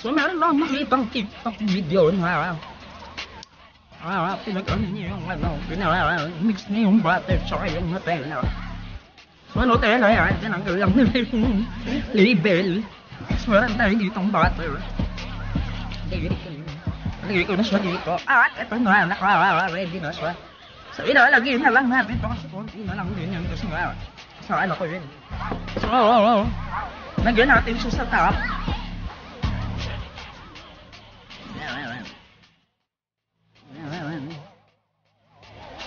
số mẹ nó mất đi tông video nữa hả cái nó cỡ như không phải đâu cái nào là mix này không phải để soi không nó tên nào số nó tên này cái nó cứ giống lý bể số này đi tông bát rồi cái nó số gì có cái nói là nó đi nữa số sự đó là cái nào lắm ha biết có nó làm cái gì cái số sao ai nó coi vậy số nó cái nào tìm số sao tạo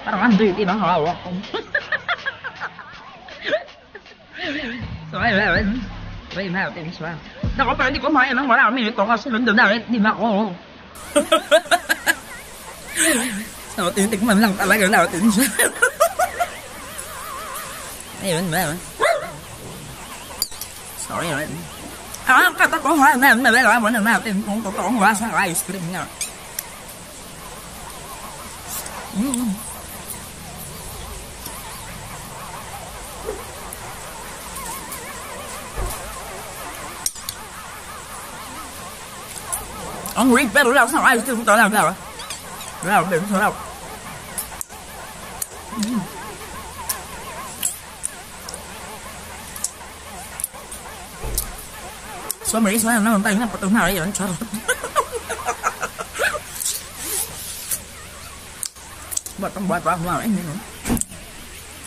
bắt đầu ăn gì thì nó hỏi không rồi vậy nào tìm số đâu có phải đi có máy nó nói nào mình còn sẽ lĩnh đường nào đấy đi nào sao tìm mình làm lại cái nào tìm số này mình mẹ sorry rồi các ta có hỏi này bây giờ vẫn nào tìm không có hóa sao lại cái gì nào ông Rick bé đâu sao ai không tới làm nào nào đừng thôi đâu số Mỹ số nó tay nó tự nào đấy vậy nó bật trong bật vào nào đấy